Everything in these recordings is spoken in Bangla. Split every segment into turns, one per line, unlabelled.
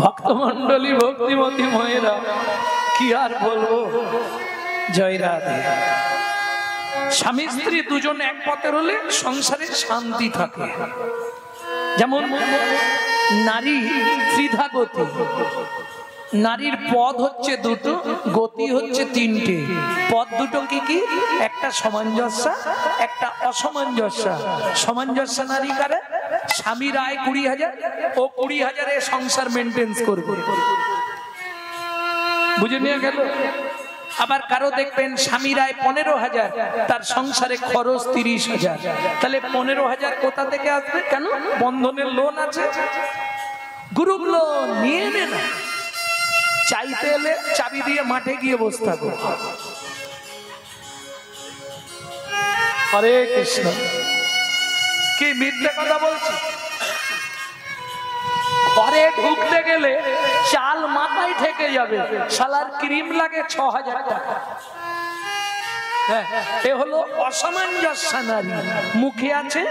ভক্তমণ্ডলী ভক্তিমতী ময়েরা কি আর বলবো। জয় রাধে। স্বামী স্ত্রী দুজন এক পথের হলে সংসারে শান্তি থাকে। যেমন নারী ত্রিধা গতি, নারীর পদ হচ্ছে দুটো, গতি হচ্ছে তিনটে। পদ দুটো কি কি? একটা সামঞ্জস্য, একটা অসামঞ্জস্য। সামঞ্জস্য নারী কারে? স্বামীর আয় 20,000, ও 20,000-এ সংসার মেনটেন্স করবে, বুঝে নিয়ে গেল। আবার কারো দেখবেন স্বামীর আয় 15,000, তার সংসারে খরচ 30,000। তাহলে 15,000 কোথা থেকে আসবে? কেন? বন্ধনের লোন আছে, গ্রুপ লোন নিয়ে নে না। চাইতে এলে চাবি দিয়ে মাঠে গিয়ে বসে থাকো। হরে কৃষ্ণ। কি মিথ্যে কথা বলছি? ঘরে ঢুকতে গেলে চাল মাথায় ঠেকে যাবে, শালার ক্রিম লাগে 6,000 টাকা। এ হলো অসামঞ্জস্য নারী। মুখে আছে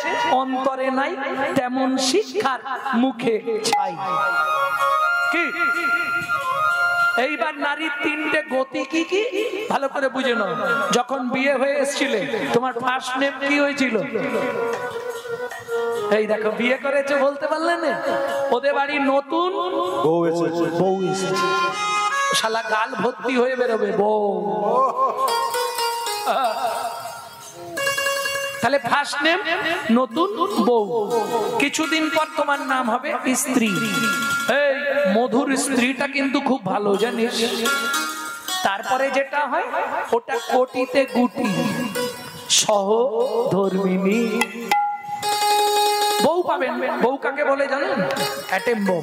অন্তরে নাই, তেমন শিক্ষার মুখে ছাই। কি? এইবার নারীর তিনটে গতি কি কি ভালো করে বুঝে নাও। যখন বিয়ে হয়ে এসেছিলে তোমার ফার্স্ট নেম কি হয়েছিল? এই দেখো বিয়ে করেছে বলতে পারলে না? ওদের বাড়ি নতুন বউ এসেছে, শালা গাল ভর্তি হয়ে বেরোবে বউ। তাহলে ফার্স্ট নেম নতুন বউ। কিছুদিন পর তোমার নাম হবে স্ত্রী। এই মধুর স্ত্রীটা কিন্তু খুব ভালো জানিস। তারপরে যেটা হয় ওটা কোটিতে গুটি, সহধর্মিণী বউ পাবেন। বউ কাকে বলে জানেন? অ্যাটেম বউ।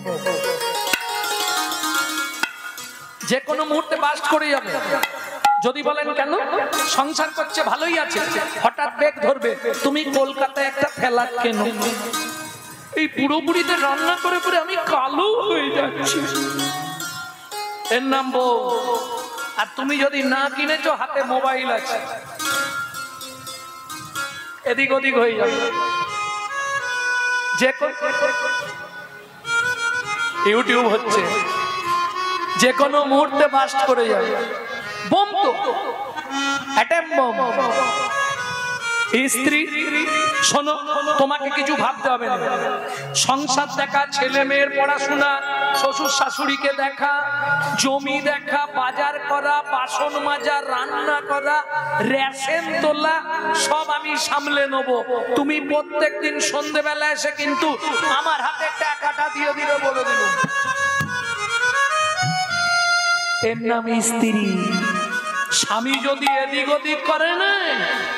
যে কোনো মুহূর্তে বাস্ট করে যাবে। যদি বলেন কেন? সংসার করছে ভালোই আছে, হঠাৎ বেগ ধরবে, তুমি কলকাতায় একটা ফ্ল্যাট কেন? এই পুরোপুরিতে রান্না করে করে আমি কালো হয়ে যাচ্ছি, এর নাম বউ। আর তুমি যদি না কিনেছো, হাতে মোবাইল আছে, এদিক ওদিক হয়ে যাবে। যে ইউটিউব হচ্ছে, যে কোনো মুহূর্তে বাস্ট করে যাবে। বোম তো, অ্যাটম বোম। স্ত্রী শোনো, তোমাকে কিছু ভাবতে হবে না। সংসার দেখা, ছেলে মেয়ের পড়াশোনা, শ্বশুর শাশুড়িকে দেখা, জমি দেখা, বাজার করা, বাসন মাজা, রান্না করা, রেশন তোলা, সব আমি সামলে নেব। তুমি প্রত্যেকদিন সন্ধ্যেবেলা এসে কিন্তু আমার হাতে টাকাটা দিয়ে দিবে বলে দিল। এর নাম স্ত্রী। স্বামী যদি এদিক ওদিক করে না,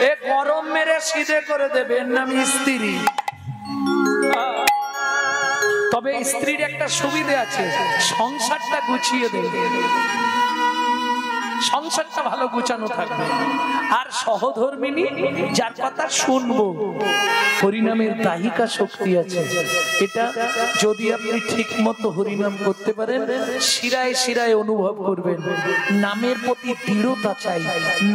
এ গরম মেরে সিধে করে দেবে। এর নাম স্ত্রী। তবে স্ত্রীর একটা সুবিধা আছে, সংসারটা গুছিয়ে দেবে, সংসারটা ভালো গুছানো থাকবে। আর সহধর্মিণী, যার কথা শুনবো, হরিনামের দাহিকা শক্তি আছে। এটা যদি আপনি ঠিক মতো হরিনাম করতে পারেন, শিরায় শিরায় অনুভব করবেন। নামের প্রতি দৃঢ়তা চাই,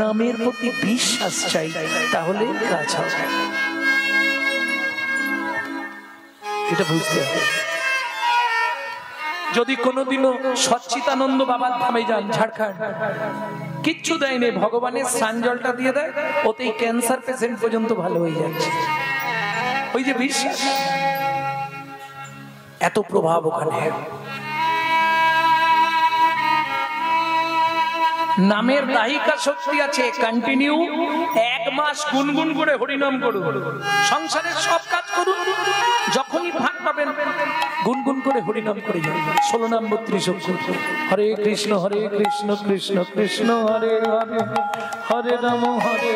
নামের প্রতি বিশ্বাস চাই, তাহলে কাজ হবে। এটা বুঝতে হবে। যদি কোনোদিনও সচ্চিদানন্দ বাবার ধামে যান, ঝাড়খণ্ড, কিচ্ছু দেয় নেই, ভগবানের স্নান জলটা দিয়ে দেয়, ওতেই ক্যান্সার পেশেন্ট পর্যন্ত ভালো হয়ে যাচ্ছে। ওই যে বিশ্বাস, এত প্রভাব ওখানে। নামের দাহিকা শক্তি আছে। কন্টিনিউ 1 মাস গুনগুন করে হরিনাম করুন, সংসারের সব কাজ করুন। যখনই ফাঁক পাবেন গুনগুন করে হরিনাম করে যান। 16 নাম 32 অক্ষর। হরে কৃষ্ণ কৃষ্ণ কৃষ্ণ হরে হরে, হরে রাম রাম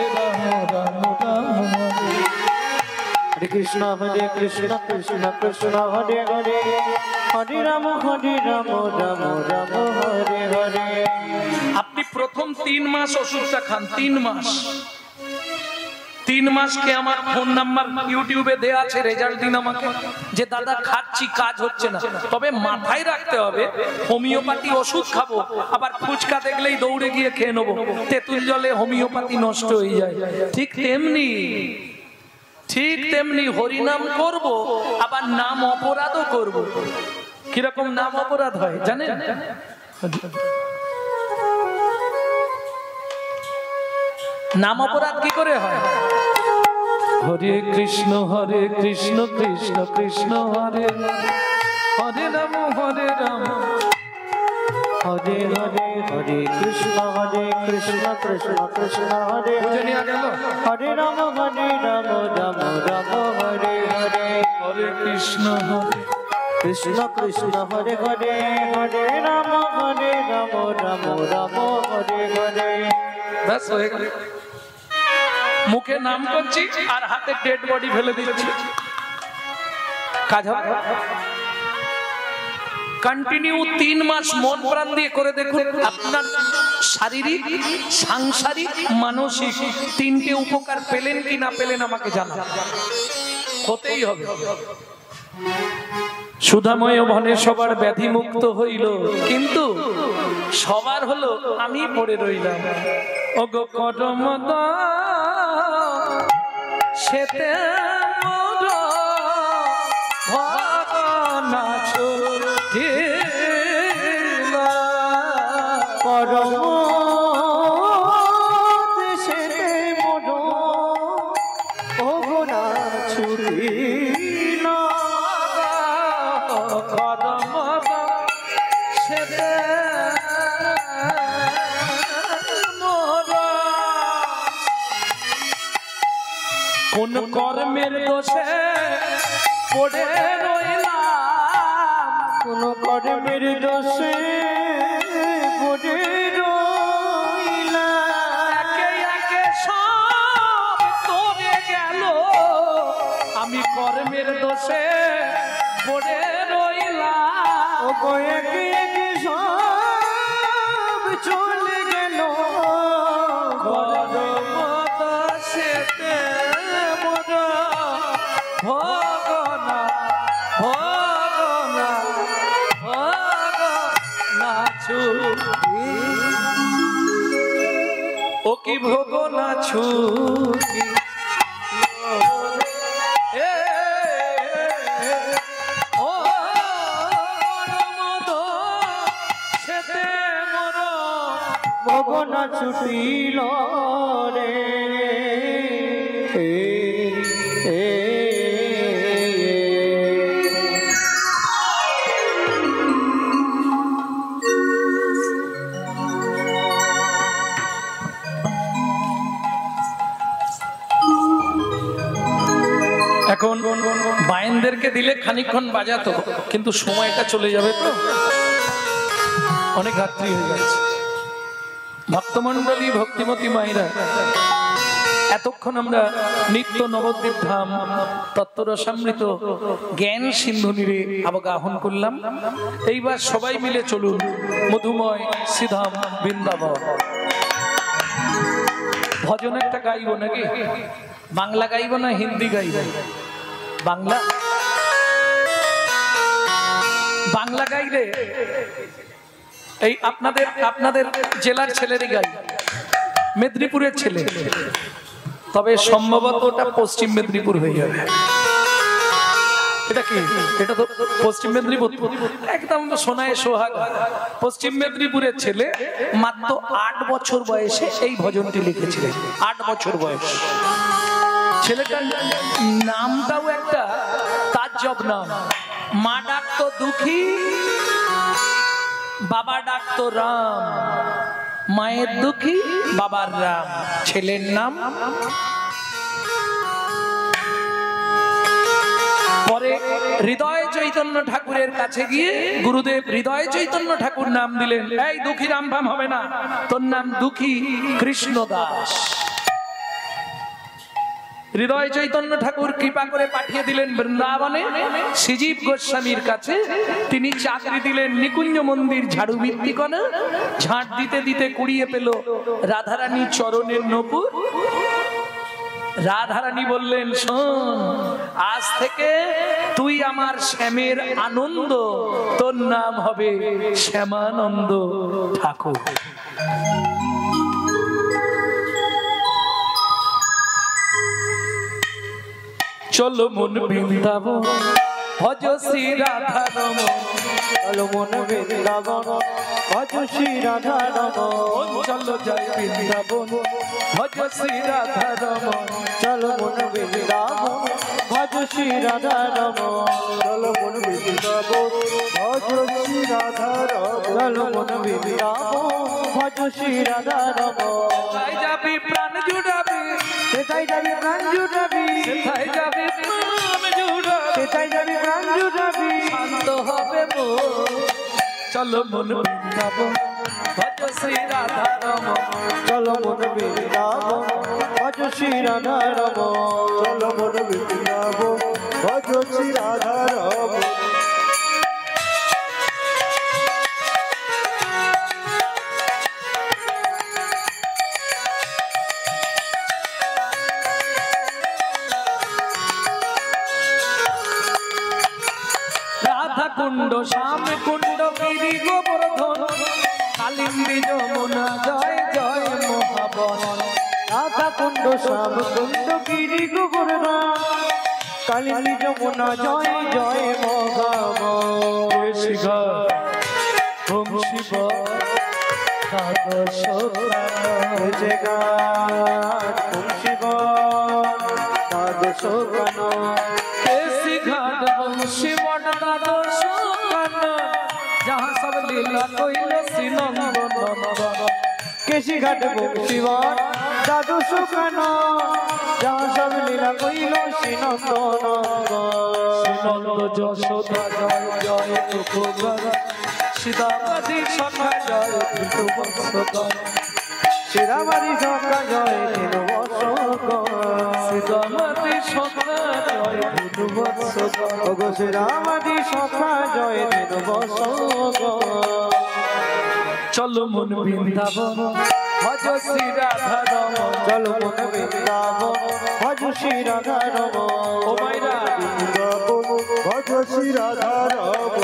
রাম হরে। হরে কৃষ্ণ কৃষ্ণ কৃষ্ণ হরে হরে, হরে রাম রাম রাম হরে হরে। আপনি প্রথম 3 মাস ওষুধটা খান, 3 মাস। 3 মাসকে আমার ফোন নাম্বার ইউটিউবে দেয়া আছে, রেজাল্ট দিন আমাকে, যে দাদা খাচ্ছি কাজ হচ্ছে না। তবে মাথায় রাখতে হবে, হোমিওপ্যাথি ওষুধ খাবো, আবার ফুচকা দেখলেই দৌড়ে গিয়ে খেয়ে নেবো, তেঁতুল জলে হোমিওপ্যাথি নষ্ট হয়ে যায়। ঠিক তেমনি হরিনাম করব, আবার নাম অপরাধও করব। কিরকম নাম অপরাধ হয় জানেন? নাম অপরাধ কি করে হয়? হরে কৃষ্ণ কৃষ্ণ কৃষ্ণ হরে হরে রাম হরে রাম
হরে হরে হরে কৃষ্ণ কৃষ্ণ কৃষ্ণ হরে
বুঝে গেল?
হরে রাম রাম রাম হরে হরে
হরে কৃষ্ণ
কৃষ্ণ কৃষ্ণ হরে হরে হরে রাম রাম রাম হরে হরে।
ব্যাস হয়ে গেল। মুখে নাম করছি আর হাতে ডেড বডি ফেলে দিচ্ছি, কাজ হবে? কন্টিনিউ 3 মাস মন প্রাণ দিয়ে করে দেখুন, আপনার শারীরিক, সাংসারিক, মানসিক তিনটে উপকার পেলেন কি না পেলেন আমাকে জানান। হতেই হবে। সুধাময় বনে সবার ব্যাধি মুক্ত হইল, কিন্তু সবার হলো আমি পড়ে রইলাম। ওগো কর্মদ সেতে মোর ভাবনা ছুটিল,
পরম দেশে মোর ভগনা ছুটিল,
কর্মদ সেতে কোন কর্মের দোষে পড়ে রইলাম,
কোন কর্মের দোষে পড়ে রইলাম,
একে একে সব তোরে গেল, আমি কর্মের দোষে পড়ে রইলাম।
ও একে একে সব চলে গেল,
কর্মদ সেতে মোর ভগনা ভগনা ভগনা ছুটি, ও কি ভগনা ছুটি, ও কর্মদ সেতে মোর
ভগনা ছুটিল রে।
এখন বায়েনদেরকে দিলে খানিকক্ষণ বাজাতো, কিন্তু সময়টা চলে যাবে তো, অনেক রাত্রি হয়ে যাচ্ছে। ভক্তমন্ডলী, ভক্তিমতী মায়েরা, এতক্ষণ আমরা নিত্য নবদ্বীপ ধাম তত্ত্বরসামৃত জ্ঞান সিন্ধু নীরে অবগাহন করলাম। এইবার সবাই মিলে চলুন মধুময় শ্রীধাম বৃন্দাবন। ভজন একটা গাইব নাকি? বাংলা গাইব না হিন্দি গাইব? বাংলা। বাংলা গাইলে এই আপনাদের জেলার ছেলেরই গাই, মেদিনীপুরের ছেলে, তবে সম্ভবত ওটা পশ্চিম মেদিনীপুর হয়ে যাবে। এটা কি? এটা তো পশ্চিম মেদিনীপুর, একদম তো সোনায় সোহাগ। পশ্চিম মেদিনীপুরের ছেলে, মাত্র 8 বছর বয়সে এই ভজনটি লিখেছিলেন। 8 বছর বয়স। ছেলেটার নামটাও একটা তাজ্জব নাম। মা ডাকতো দুঃখী, বাবা ডাকতো রাম। মায়ের দুঃখী, বাবার রাম। ছেলের নাম। পরে হৃদয় চৈতন্য ঠাকুরের কাছে গিয়ে গুরুদেব হৃদয় চৈতন্য ঠাকুর নাম দিলেন। এই দুঃখী রাম ভাম হবে না, তোর নাম দুঃখী কৃষ্ণ দাস। হৃদয় চৈতন্য ঠাকুর কৃপা করে পাঠিয়ে দিলেন বৃন্দাবনে শ্রীজীব গোস্বামীর কাছে। তিনি চাকরি দিলেন নিকুঞ্জ মন্দির ঝাড়ু ভিত্তিকণা। ঝাঁট দিতে দিতে কুড়িয়ে পেল রাধারানী চরণের নূপুর। রাধারানী বললেন, শোন, আজ থেকে তুই আমার শ্যামের আনন্দ, তোর নাম হবে শ্যামানন্দ ঠাকুর। চলো মন বৃন্দাবন, ভজ শ্রী রাধা রমন।
চলো মন বৃন্দাবন ভজ শ্রী রাধা রমন
চলো যাই বৃন্দাবন ভজ শ্রী রাধা রমন
চলো মন বৃন্দাবন ভজ শ্রী রাধা রমন চলো মন বৃন্দাবন ভজ শ্রী রাধা রমন চলো মন বৃন্দাবন ভজ শ্রী রাধা রমন
তাই যাবি প্রাণ জুড়াবি
সেটাই যাবি প্রাণ জুড়াবি
তাই যাবি প্রাণ জুড়াবি
সেটাই যাবি প্রাণ জুড়াবি
শান্ত হবে মন চলো মন বৃন্দাবন ভজ শ্রী রাধা রমন
চলো মন বৃন্দাবন ভজ শ্রী রাধা রমন চলো মন বৃন্দাবন ভজ শ্রী রাধা রমন
রাধা কুণ্ড শ্যাম কুণ্ড গিরি গোবর্ধন কালিন্দী যমুনা জয় জয় মহাবন
রাধা কুণ্ড শ্যাম কুণ্ড গিরি গোবর্ধন কালিন্দী যমুনা জয় জয় মহাবন
শিব ওম শিব দ্বাদশ
জগাত ওম শিব দ্বাদশ গান
केसी घाट वंशी मठ द्वादश गान जहाँ सब लीला कोइले सिनंदन
केशी घाट बंशीवान দ্বাদশ গান যাহা সব লীলা কইল শ্রীনন্দন
सिनंद যশোদা জয় জয় তুকোগর সীতামাধি সখা জয় তুকোবৎসগর
শ্রীরামারি সখা জয় দিন বসক
সীতামাধি সখা জয় তুকোবৎসগর
ওগো শ্রীরামারি সখা জয় দিন বসক
চলো মন বৃন্দাবন ভজ শ্রী রাধা রমন
চলো মন বৃন্দাবন ভজ শ্রী রাধা রমন
ও মাইরা
ভজ শ্রী রাধা রমন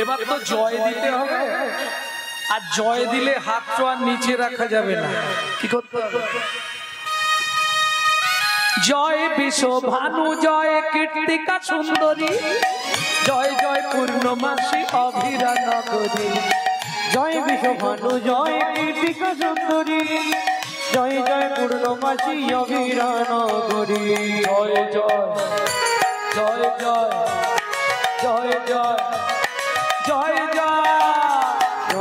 এবার তো জয় দিতে হবে আর জয় দিলে হাতটা আর নিচে রাখা যাবে না কি করতে হবে জয় বিশ্ব ভানু জয় কীর্তিকা সুন্দরী জয় জয় পূর্ণমাসী অভিরা নগরী
জয় বিশ্বভানু জয় কীর্তিকা সুন্দরী জয় জয় পূর্ণমাসী অভিরান করি
জয় জয় জয় জয় জয় জয় জয় জয়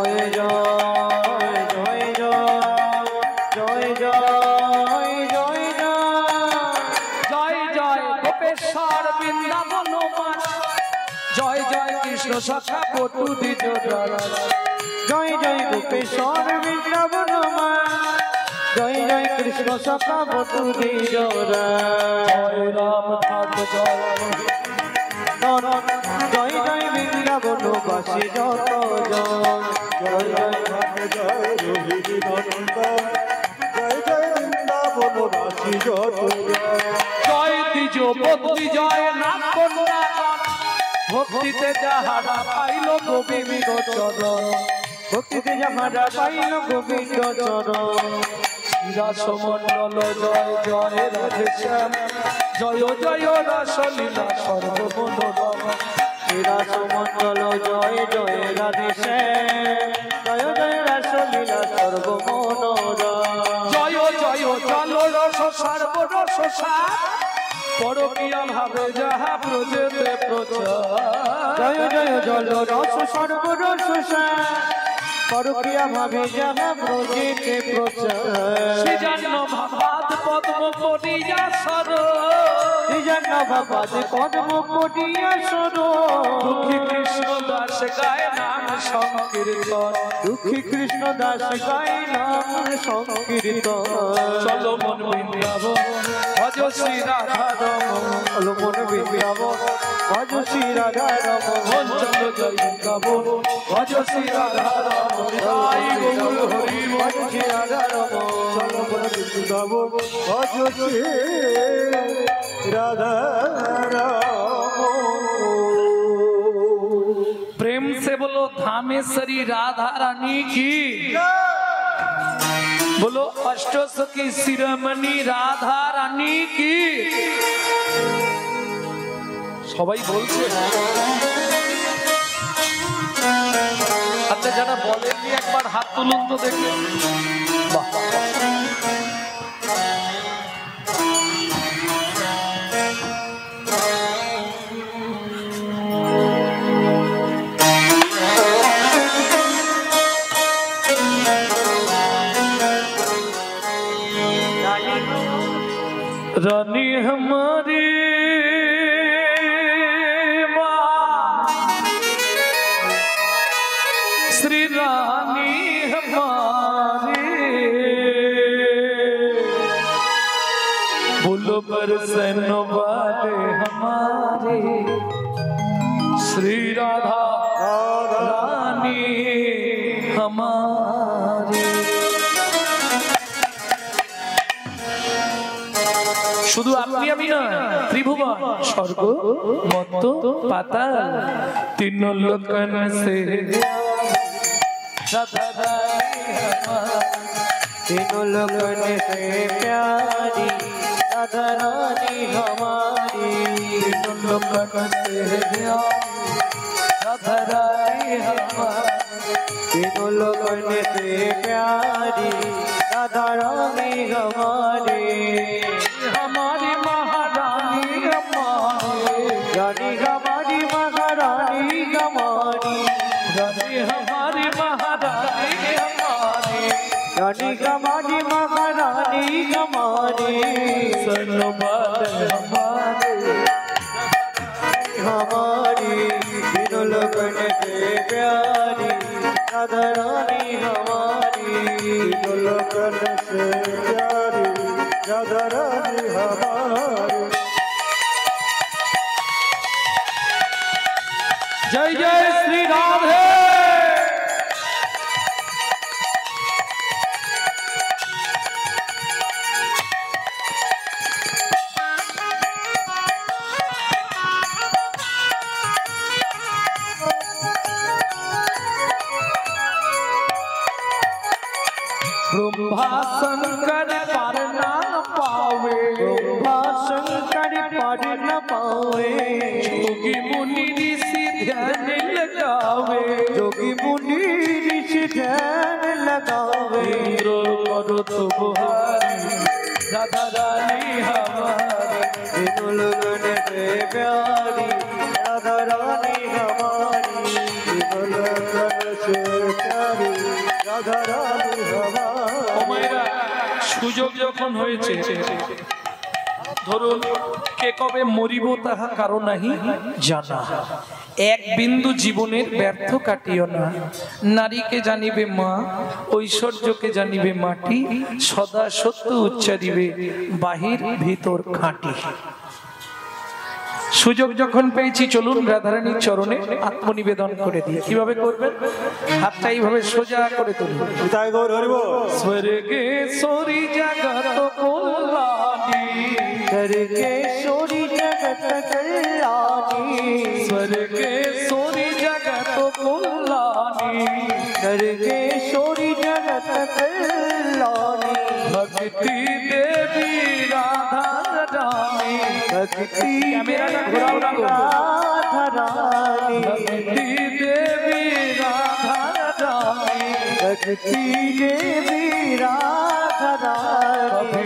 জয় জয় জয় জয় জয় জয় জয়
জয় জয় গোপেশ্বর বৃন্দাবন মাস জয় জয় কৃষ্ণ সখা পটু দ্বিজ
জয় জয় গোপেশ্বর বৃন্দাবন মা জয় জয় কৃষ্ণ সখা বটু দিজরা
জয় রাম ঠাক জয়
জয় জয় বৃন্দাবন বাসী যত জয় জয় জয় রোহিণী নন্দ জয় জয় বৃন্দাবন বাসী যত
জয় দ্বিজ বদ্রি জয় নাম কন্যা ভক্তিতে যাহারা পাইল গোবিন্দ চরণ
ভক্তিতে যাহারা পাইল গোবিন্দ চরণ
রাসমণ্ডল জয় জয় রাধে শ্যাম জয় জয় রাসলীলা সর্বমনোরম
রাসমণ্ডল জয় জয় রাধে শ্যাম জয় জয় রাসলীলা সর্বমনোরম
জয় জয় জল রস সর্বরস সার পরকীয়া ভাবে যাহা প্রজেতে প্রচার
জয় জয় জল রস সর্বরস সার পরকীয়া ভাবে যাহা ব্রজেতে প্রচার
সৃজন্য ভাবাদ পদ্ম পরিয়া সর
সৃজন্য ভাবাদ পদ্ম পটিয়া সর
দুঃখী কৃষ্ণ দাস গায় নাম সংকীর্তন
দুঃখী কৃষ্ণ দাস গায় নাম সংকীর্তন
চলো মন বৃন্দাবন ভজ শ্রী রাধা রমন
চলো মন বৃন্দাবন ভজ শ্রী রাধা রমন
চলো জয় বৃন্দাবন ভজ শ্রী রাধা রমন জয় গৌর হরি
ভজ শ্রী রাধা রমন চলো মন বৃন্দাবন ভজ শ্রী রাধা
प्रेम से बोलो धामेश्वरी राधा रानी की बोलो अष्टसखी शिरोमणि राधा रानी की সবাই বলছে মধ্যে যারা বলেননি একবার হাত তুলুন তো দেখি। বাহ, रानी हमारी माँ, श्री रानी हमारी, बोलो बरसन वाले हमारे, श्री राधा रानी हमारी। শুধু আপনি আমি না, ত্রিভুবন স্বর্গ মত্ত পাতাল তিন লোকন সে রাধা
तीनों लोगन से प्यारी राधा रानी हमारी,
तीनों लोकन से राधा रानी हमारी,
तीनों लोगन से प्यारी राधा रानी हमारी,
हमारी महारानी हमारी,
रानी हमारी महारानी हमारी,
रानी हमारी महारानी हमारी,
रानी हमारी महारानी हमारी,
सनोबल हमारे
हमारी, तीनों लोगन से प्यारी राधा रानी हमारी, तीनों लोगन से प्यारी राधा रानी हमारी।
जय जय श्री राधे। ब्रह्मा शंकर पर ना पावे,
ब्रह्मा शंकर पर न पावे,
जोगी मुनि ऋषि ध्यान लगावे,
जोगी मुनि ऋषि ध्यान लगावे,
इंद्र करो तो बुहारी राधा रानी हमारी,
तीनों लोगन से प्यारी राधा रानी हमारी, तीनों लोगन से प्यारी राधा रानी हमारी।
ওমাইরা সুযোগ যখন হয়েছে, ধরুন কে কবে মরিব তাহা কারো নাহি জানা, এক বিন্দু জীবনের ব্যর্থ কাটিও না, নারীকে জানিবে মা, ঐশ্বর্যকে জানিবে মাটি, সদা সত্য উচ্চারিবে বাহির ভিতর খাঁটি। সুযোগ যখন পেয়েছি চলুন রাধারানীর চরণে আত্মনিবেদন করে দিই। কিভাবে করবেন? হাতটা এইভাবে সোজা করে তুলুন।
তাই গৌর হরিব
স্বর্গে সরি জগত কল্যাণী,
करके सोरी जगत कल्याणी,
स्वर्गे सोरी जगत कल्याणी,
करके सोरी जगत कल्याणी,
भक्ति देवी राधा रानी,
भक्ति
कैमरा का घुराओ ना
राधा रानी,
भक्ति देवी राधा रानी,
भक्ति देवी राधा रानी,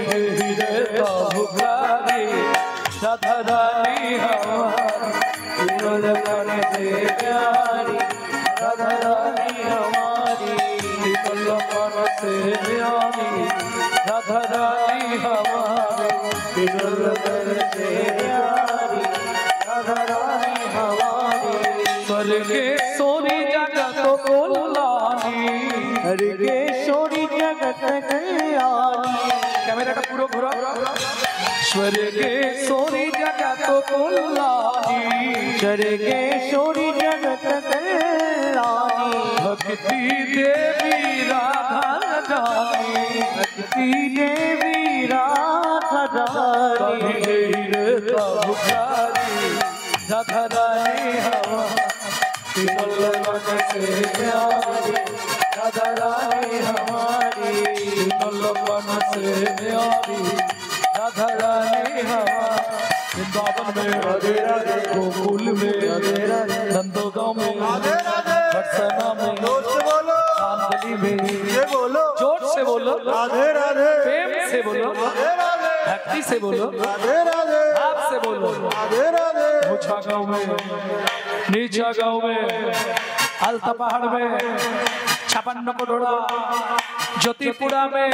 राधा रानी हमारी,
तीनों लोगन से प्यारी राधा रानी हमारी,
तीनों लोगन से प्यारी राधा रानी हमारी,
तीनों लोगन से प्यारी राधा रानी हमारी,
स्वर्गे सोरी जगत कल्याणी,
करके सोरी जगत कल्याणी,
कैमरा का पूरा घुरा, स्वर्गे सोरी जगत कल्याणी,
करके सोरी जगत कल्याणी,
भक्ति देवी राधा रानी,
भक्ति देवी राधा रानी,
राधा रानी हमारी, तीनों लोगन से प्यारी राधा रानी हमारी, तीनों लोगन से प्यारी राधा रानी हमारी। वृंदावन में राधे राधे, गोकुल में राधे राधे, नंदोगांव में, बरसाना में
राधे राधे
प्रेम से बोलो,
राधे राधे
भक्ति से बोलो,
राधे राधे
भाव से बोलो।
राधे राधे
ऊंचा गांव में, नीचा गांव में, अलता पहाड़ में, 56 करोड़ा, ज्योतिपुरा में,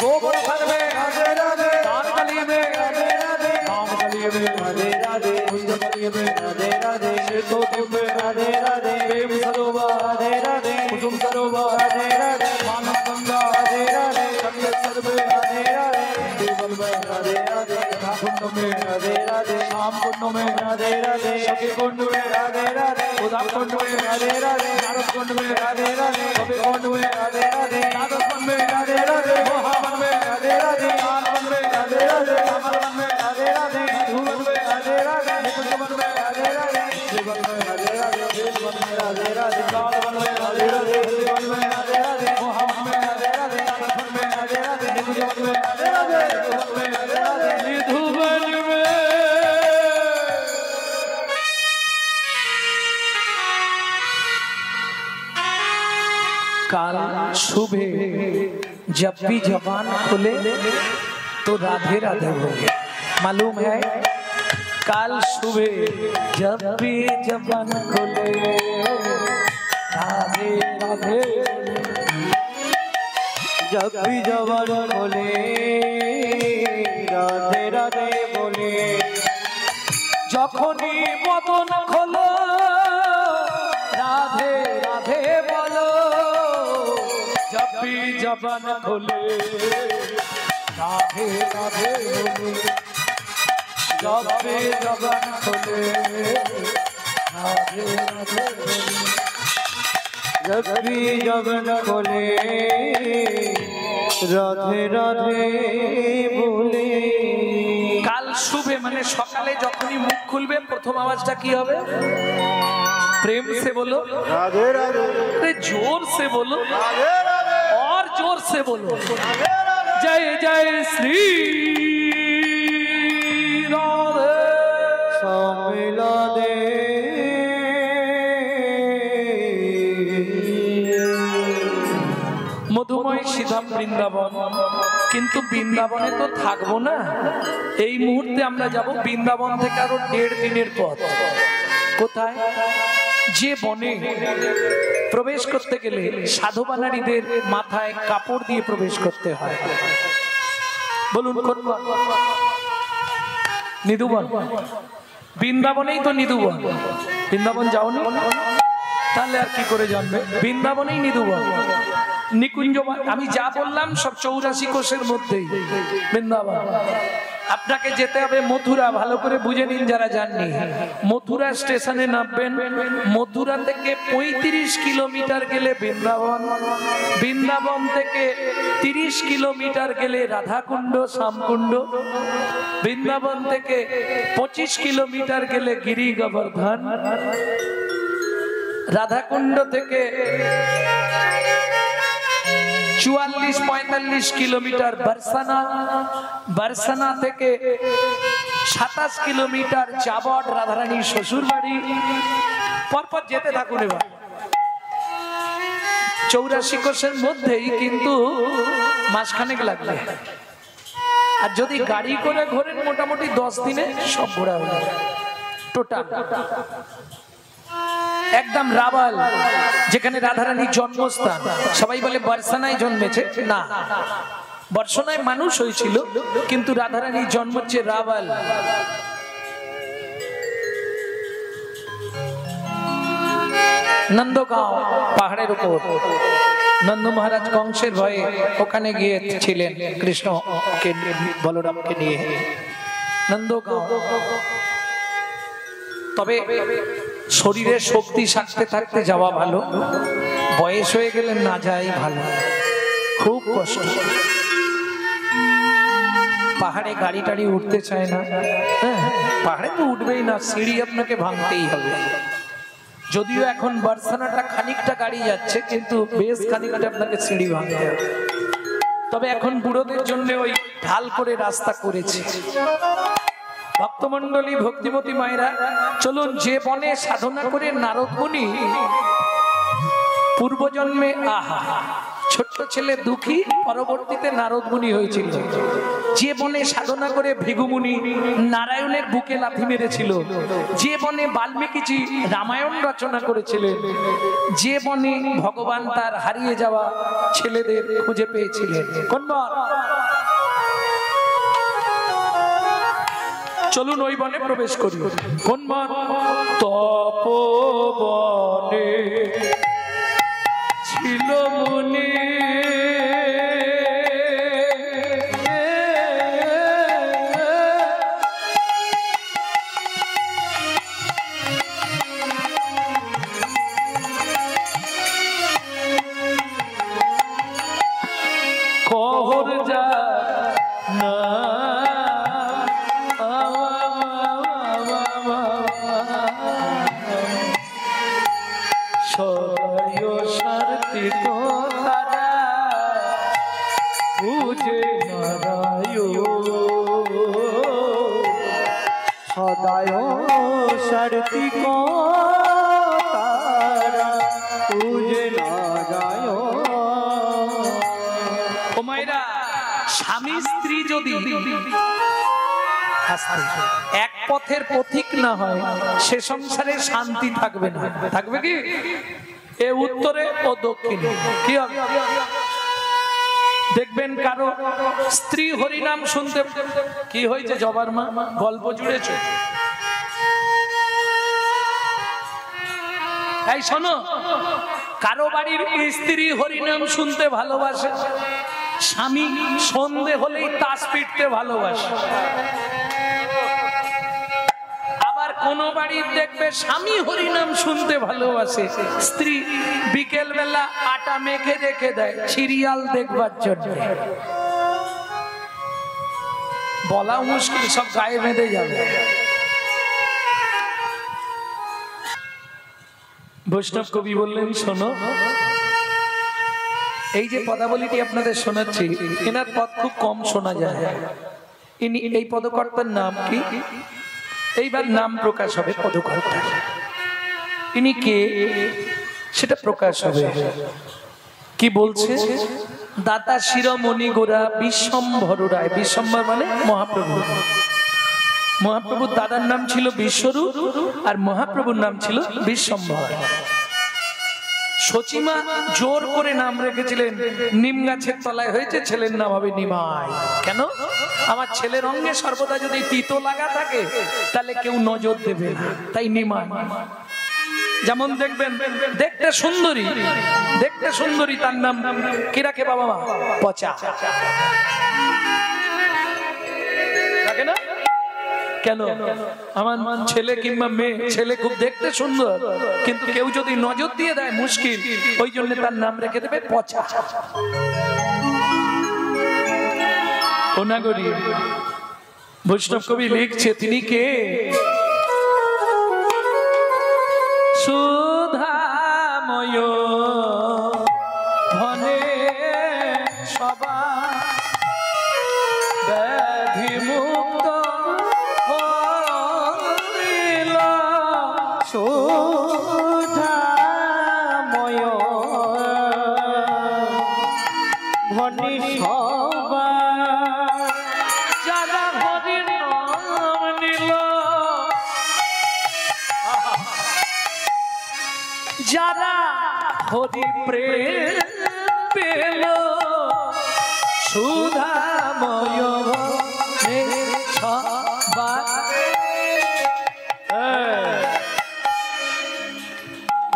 गोवर्धन में,
राधे राधे
दानगली में,
राधे राधे
रामगली में,
राधे राधे
कुंजगली में,
राधे राधे
श्वेतोद्वीप में,
राधे राधे
प्रेम सरोवर,
राधे राधे
कुसुम सरोवर,
राधे राधे
मानव गंगा,
राधे राधे
कपिलेश्वर में,
राधे राधे
देवल में,
राधे राधे
कुंड में,
राधे राधे
शाम कुंड में,
राधे राधे
सखी कुंड में,
राधे राधे
उदाम कुंड में,
राधे राधे
नारद कुंड में,
राधे राधे
कबीर कुंड में,
राधे राधे
नागस वन में,
राधे राधे
मोहावन में,
राधे राधे
लालवन में,
राधे राधे
अमरवन में,
राधे राधे
धूवन में,
राधे राधे
निकुंजवन में,
राधे राधे
देवन में,
राधे राधे
देवन में,
राधे राधे
लालवन में,
राधे राधे
देवन में,
राधे राधे
मोहावन में,
राधे राधे
नागस वन में,
राधे राधे
निकुंजवन में,
राधे राधे
धूवन में,
राधे राधे
निधुवन में। काल सुबह जब भी जबान खुले तो राधे राधे बोले। मालूम है, काल सुबह जब भी जबान खुले राधे राधे,
जब भी जबान खोले राधे राधे बोले,
যখনই বদন খোলো রাধে রাধে বলো, जब भी जबान खोले राधे राधे बोलो, जब भी जबान खोले राधे राधे बोलो।
जब भी जबान खोले राधे राधे बोले।
কাল শুভে মানে সকালে যখনই মুখ খুলবে প্রথম আওয়াজটা কি হবে? प्रेम से बोलो,
राधे राधे
अरे जोर से बोलो,
राधे राधे
और जोर से बोलो,
राधे राधे
जय जय श्री राधे।
मिला दे
মধুময় সিধাম বৃন্দাবন, কিন্তু বৃন্দাবনে তো থাকবো না। এই মুহূর্তে আমরা যাব বৃন্দাবন থেকে আরো 1.5 দিনের পথ। কোথায়? যে বনে প্রবেশ করতে গেলে সাধু নারীদের মাথায় কাপড় দিয়ে প্রবেশ করতে হয়। বলুন কোন বন? নিধুবন। বৃন্দাবনেই তো নিধুবন। বৃন্দাবন যাওনি? তাহলে আর কি করে জানবে? বৃন্দাবনেই নিধুবন, নিকুঞ্জ। আমি যা বললাম সব 84 কোষের মধ্যেই বৃন্দাবন। আপনাকে যেতে হবে মথুরা, ভালো করে বুঝে নিন যারা জাননি। মথুরা স্টেশনে নামবেন, মথুরা থেকে 35 কিলোমিটার গেলে বৃন্দাবন, বৃন্দাবন থেকে 30 কিলোমিটার গেলে রাধাকুণ্ড শ্যামকুণ্ড, বৃন্দাবন থেকে 25 কিলোমিটার গেলে গিরি গোবর্ধন, রাধাকুণ্ড থেকে 44-45 কিলোমিটার বর্ষানা, বর্ষানা থেকে 27 কিলোমিটার চাবট রাধারানীর শ্বশুর বাড়ি। পরপর যেতে থাকুন। এবার 84 কোষের মধ্যেই, কিন্তু মাসখানেক লাগবে। আর যদি গাড়ি করে ঘোরেন মোটামুটি 10 দিনে সব ঘোরা হয়ে যাবে টোটাল। একদম রাবাল, যেখানে রাধারানীর জন্মস্থান। সবাই বলে বর্ষানায় জন্মেছে, না, বর্ষানায় মানুষ হয়েছিল, কিন্তু রাধারানীর জন্ম হচ্ছে রাবাল। নন্দগাঁও পাহাড়ের উপর নন্দ মহারাজ কংসের ভয়ে ওখানে গিয়েছিলেন কৃষ্ণকে বলরামকে নিয়ে নন্দগাঁও। তবে শরীরে শক্তি থাকতে থাকতে যাওয়া ভালো, বয়স হয়ে গেলে না যাই ভালো। খুব কষ্ট, পাহাড়ে গাড়ি টাড়ি উঠতে চায় না। পাহাড়ে তো উঠবেই না, সিঁড়ি আপনাকে ভাঙতেই হবে। যদিও এখন বার্সানাটা খানিকটা গাড়ি যাচ্ছে, কিন্তু বেশ খানিকটা আপনাকে সিঁড়ি ভাঙতে হবে। তবে এখন বুড়োদের জন্য ওই ঢাল করে রাস্তা করেছে। ভক্তমন্ডলী, ভক্তিমতী মায়েরা, চলুন যে বনে সাধনা করে নারদ মুনি পূর্বজন্মে ছোট্ট ছেলে দুঃখী, পরবর্তীতে নারদ মুনি হয়েছিল। যে বনে সাধনা করে ভৃগুমুনি নারায়ণের বুকে লাথি মেরেছিল, যে বনে বাল্মীকিজি রামায়ণ রচনা করেছিলেন, যে বনে ভগবান তার হারিয়ে যাওয়া ছেলেদের খুঁজে পেয়েছিলেন। কোন বন? চলুন ওই বনে প্রবেশ করি। কোন বন? তপবনে ছিল মুনি, কহর যা না সদয় সারথি তারা পূজে নারায়ণ,
সদায় সারথি তারা পূজে নারায়ণ।
ও মায়েরা, স্বামী স্ত্রী যদি এক পথের পথিক না হয়, সে সংসারে শান্তি থাকবে না। থাকবে কি? এ উত্তরে ও দক্ষিণে কি হবে? দেখবেন কারো স্ত্রী হরিনাম শুনতে কি হয়েছে, জবার মা গল্প জুড়েছে। এই শোনো, কারো বাড়ির স্ত্রী হরিনাম শুনতে ভালোবাসে, স্বামী সন্ধে হলেই তাস পিটতে ভালোবাসে। আবার কোন বাড়ির দেখবে স্বামী হরিনাম শুনতে ভালোবাসে, স্ত্রী বিকেল বেলা আটা মেখে রেখে দেয় সিরিয়াল দেখবার জন্য। বলা মুশকিল, সব গায়ে বেঁধে যাবে। বৈষ্ণব কবি বললেন, শোনো, এই যে পদাবলীটি আপনাদের শোনাচ্ছি, এনার পদ খুব কম শোনা যায়। ইনি এই পদকর্তার নাম কি? এইবার নাম প্রকাশ হবে পদকর্তা। ইনি কে সেটা প্রকাশ হবে। কি বলছে? দাতা শিরোমণি গোরা বিশ্বম্ভর রায়। বিশ্বম্ভর মানে মহাপ্রভু। মহাপ্রভুর দাদার নাম ছিল বিশ্বরূপ, আর মহাপ্রভুর নাম ছিল বিশ্বম্ভর। সচিমা জোর করে নাম রেখেছিলেন, নিম গাছের তলায় হয়েছে, ছেলের নাম হবে নিমাই। কেন? আমার ছেলের অঙ্গে সর্বদা যদি তিতো লাগা থাকে তাহলে কেউ নজর দেবে না, তাই নিমাই। যেমন দেখবেন দেখতে সুন্দরী, দেখতে সুন্দরী, তার নাম কি রাখে বাবা মা? পচা। রাখে না? কেন? আমার ছেলে কিংবা মেয়ে, ছেলে খুব দেখতে সুন্দর, কিন্তু কেউ যদি নজর দিয়ে দেয় মুশকিল, ওই জন্য তার নাম রেখে দেবে পচা। ওনাগরি বৈষ্ণব কবি লিখছে, তিনি কে? সুধাময় ধনে সবা ব্যাধি মুক্ত হইল,
সুধাময় ধনি সবা
যারা হরির নাম নিল, যারা হরি প্রেম পেল, সুধাময় সবা।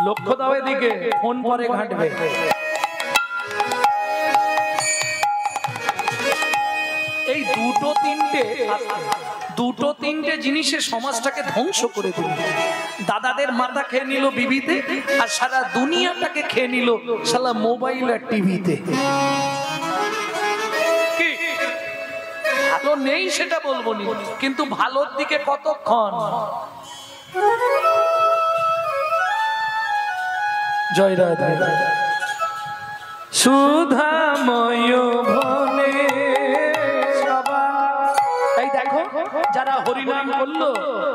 লক্ষ্য দাও এদিকে, ফোন পরে ঘাটবে। এই দুটো তিনটে জিনিসে সমাজটাকে ধ্বংস করে দিল। দাদাদের মাথা খেয়ে নিল বিবিতে, আর সারা দুনিয়াটাকে খেয়ে নিল সালা মোবাইল আর টিভিতে। ভালো নেই সেটা বলবো না, কিন্তু ভালোর দিকে কতক্ষণ? জয় রাধা। সুধাময় ভনে সবা। এই দেখো, যারা হরিনাম করলো,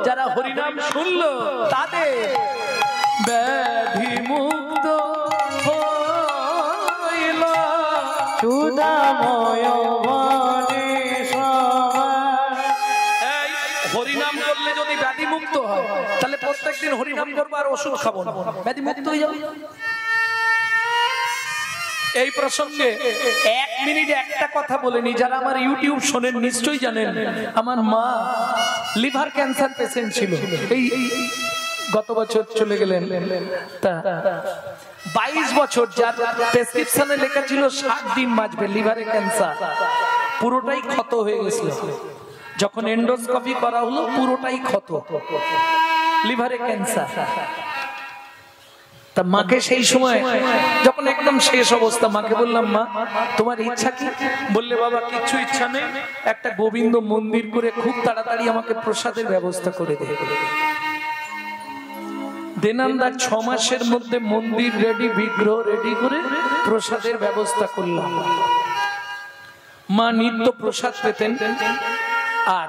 যারা হরিনাম শুনলো, তাদের ব্যাধি মুক্ত হইল।
সুধাময় বনে সবার।
এই হরিনাম করলে যদি ব্যাধি মুক্ত হয় তাহলে প্রত্যেকদিন হরিনাম করবো আর ওষুধ খাবো না, ব্যাধি মুক্ত হয়ে যাবে। এই প্রসঙ্গে 1 মিনিট একটা কথা বলে নি, যারা আমার ইউটিউব শোনেন নিশ্চয়ই জানেন আমার মা লিভার ক্যান্সার পেশেন্ট ছিল। এই গত বছর চলে গেলেন। তা 22 বছর, যার প্রেসক্রিপশনে লেখা ছিল 60 দিন বাঁচবে, লিভারে ক্যান্সার পুরোটাই ক্ষত হয়ে গেছিল। যখন এন্ডোস্কোপি করা হলো পুরোটাই ক্ষত, লিভারে ক্যান্সার। তা মাকে সেই সময় যখন একদম শেষ অবস্থা, মাকে বললাম মা তোমার ইচ্ছা কি? বললে বাবা কিচ্ছু ইচ্ছা নেই, একটা গোবিন্দ মন্দির করে খুব তাড়াতাড়ি আমাকে প্রসাদের ব্যবস্থা করে দে। দেনান্দার 6 মাসের মধ্যে মন্দির রেডি, বিগ্রহ রেডি করে প্রসাদের ব্যবস্থা করলাম। মা নিত্য প্রসাদ পেতেন আর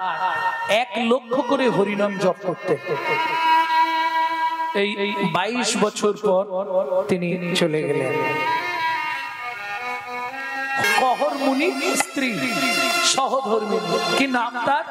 1 লক্ষ করে হরিনাম জপ করতেন। এই 22 বছর পর তিনি চলে গেলেন। কহর মুনি স্ত্রী সহধর্মিণী, কি নাম তার?